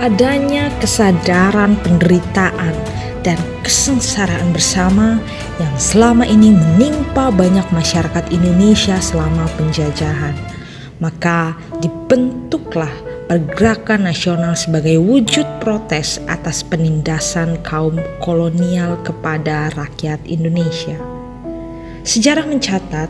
Adanya kesadaran penderitaan dan kesengsaraan bersama yang selama ini menimpa banyak masyarakat Indonesia selama penjajahan. Maka dibentuklah pergerakan nasional sebagai wujud protes atas penindasan kaum kolonial kepada rakyat Indonesia. Sejarah mencatat,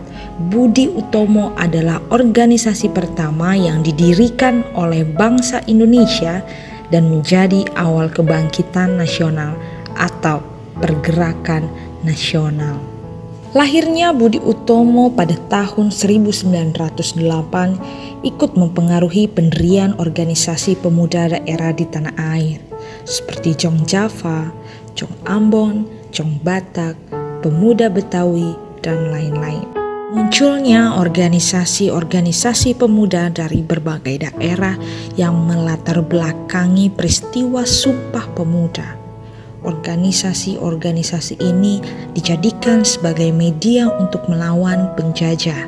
Budi Utomo adalah organisasi pertama yang didirikan oleh bangsa Indonesia dan menjadi awal kebangkitan nasional atau pergerakan nasional. Lahirnya Budi Utomo pada tahun 1908 ikut mempengaruhi pendirian organisasi pemuda daerah di tanah air seperti Jong Java, Jong Ambon, Jong Batak, Pemuda Betawi, dan lain-lain. Munculnya organisasi-organisasi pemuda dari berbagai daerah yang melatar belakangi peristiwa Sumpah Pemuda. Organisasi-organisasi ini dijadikan sebagai media untuk melawan penjajah.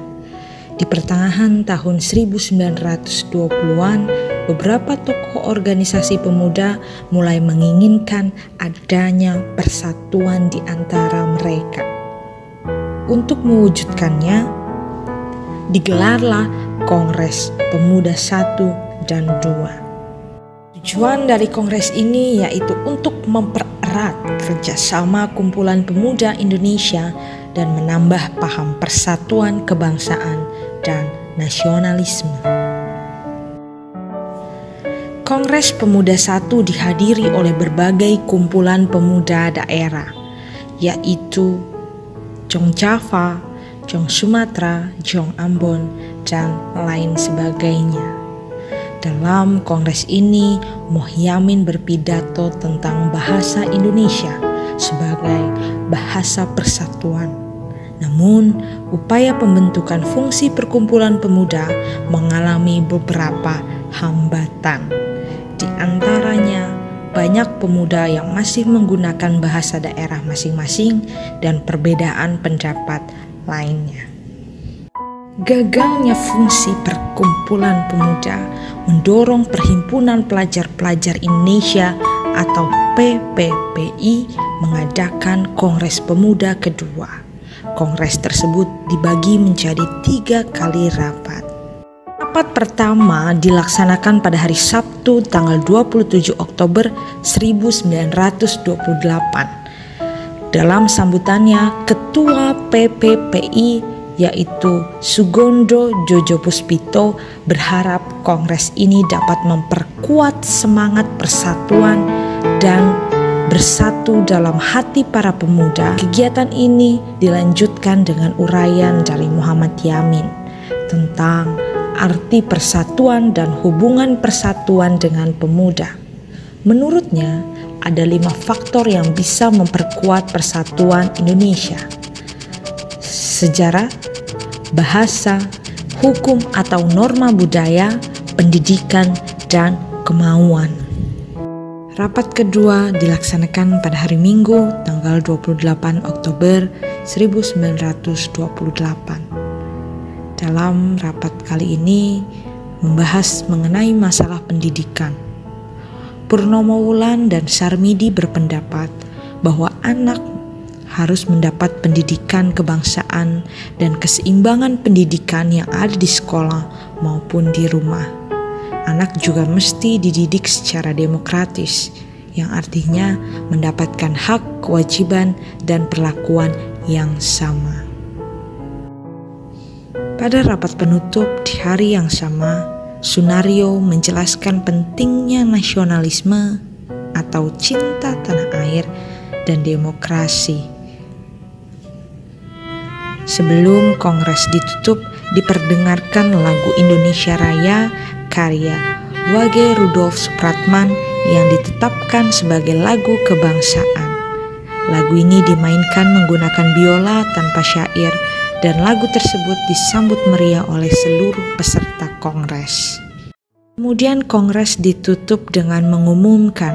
Di pertengahan tahun 1920-an, beberapa tokoh organisasi pemuda mulai menginginkan adanya persatuan di antara mereka. Untuk mewujudkannya, digelarlah Kongres Pemuda 1 dan 2. Tujuan dari kongres ini yaitu untuk mempererat kerjasama kumpulan pemuda Indonesia dan menambah paham persatuan kebangsaan dan nasionalisme. Kongres Pemuda 1 dihadiri oleh berbagai kumpulan pemuda daerah, yaitu Jong Java, Jong Sumatera, Jong Ambon, dan lain sebagainya. Dalam kongres ini, Muhyamin berpidato tentang bahasa Indonesia sebagai bahasa persatuan. Namun, upaya pembentukan fungsi perkumpulan pemuda mengalami beberapa hambatan. Di antaranya, banyak pemuda yang masih menggunakan bahasa daerah masing-masing dan perbedaan pendapat lainnya. Gagalnya fungsi perkumpulan pemuda mendorong Perhimpunan Pelajar-Pelajar Indonesia atau PPPI mengadakan Kongres Pemuda kedua. Kongres tersebut dibagi menjadi 3 kali rapat. Rapat pertama dilaksanakan pada hari Sabtu tanggal 27 Oktober 1928. Dalam sambutannya, Ketua PPPI yaitu Sugondo Jojopuspito berharap kongres ini dapat memperkuat semangat persatuan dan bersatu dalam hati para pemuda. Kegiatan ini dilanjutkan dengan uraian dari Muhammad Yamin tentang arti persatuan dan hubungan persatuan dengan pemuda. Menurutnya, ada 5 faktor yang bisa memperkuat persatuan Indonesia: sejarah, bahasa, hukum atau norma budaya, pendidikan, dan kemauan. Rapat kedua dilaksanakan pada hari Minggu tanggal 28 Oktober 1928. Dalam rapat kali ini membahas mengenai masalah pendidikan. Purnomo Wulan dan Sarmidi berpendapat bahwa anak harus mendapat pendidikan kebangsaan dan keseimbangan pendidikan yang ada di sekolah maupun di rumah. Anak juga mesti dididik secara demokratis, yang artinya mendapatkan hak, kewajiban, dan perlakuan yang sama. Pada rapat penutup di hari yang sama, Sunario menjelaskan pentingnya nasionalisme atau cinta tanah air dan demokrasi. Sebelum kongres ditutup, diperdengarkan lagu Indonesia Raya karya Wage Rudolf Supratman yang ditetapkan sebagai lagu kebangsaan. Lagu ini dimainkan menggunakan biola tanpa syair dan lagu tersebut disambut meriah oleh seluruh peserta kongres. Kemudian kongres ditutup dengan mengumumkan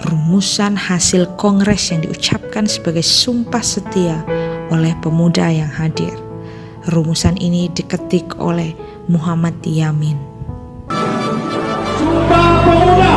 rumusan hasil kongres yang diucapkan sebagai sumpah setia oleh pemuda yang hadir. Rumusan ini diketik oleh Muhammad Yamin. Sumpah Pemuda.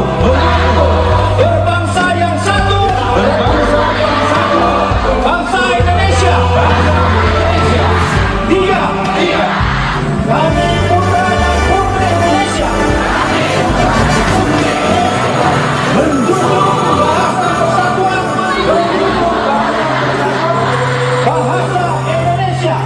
mengaku berbangsa yang satu, bangsa Indonesia. Dia kami putra dan putri Indonesia menjunjung bahasa persatuan, bahasa Indonesia.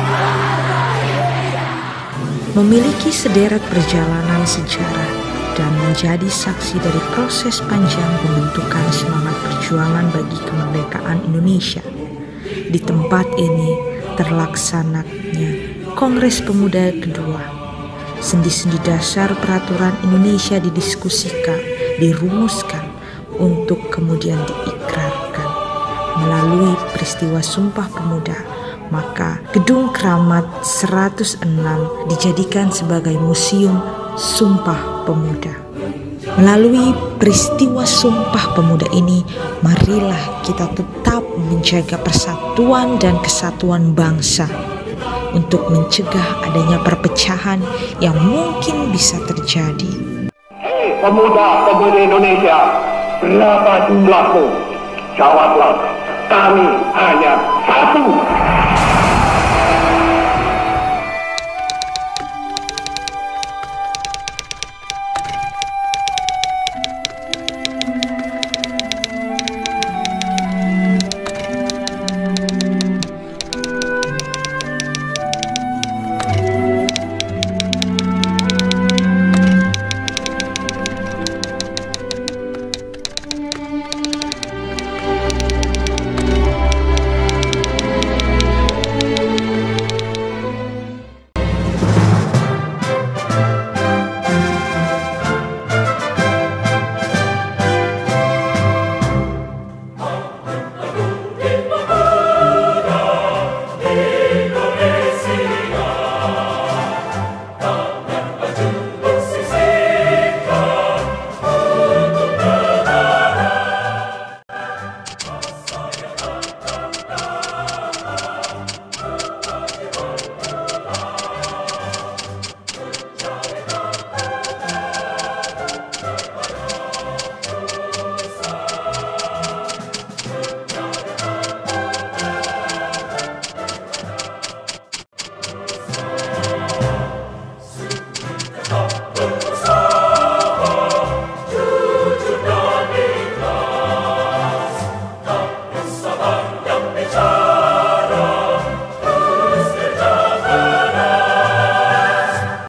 Memiliki sederet perjalanan sejarah dan menjadi saksi dari proses panjang pembentukan semangat perjuangan bagi kemerdekaan Indonesia. Di tempat ini terlaksananya Kongres Pemuda kedua. Sendi-sendi dasar peraturan Indonesia didiskusikan, dirumuskan untuk kemudian diikrarkan melalui peristiwa Sumpah Pemuda. Maka Gedung Kramat 106 dijadikan sebagai Museum Sumpah Pemuda. Melalui peristiwa Sumpah Pemuda ini, marilah kita tetap menjaga persatuan dan kesatuan bangsa untuk mencegah adanya perpecahan yang mungkin bisa terjadi. Hei pemuda-pemudi Indonesia, berapa jumlahmu? Jawablah, kami hanya satu.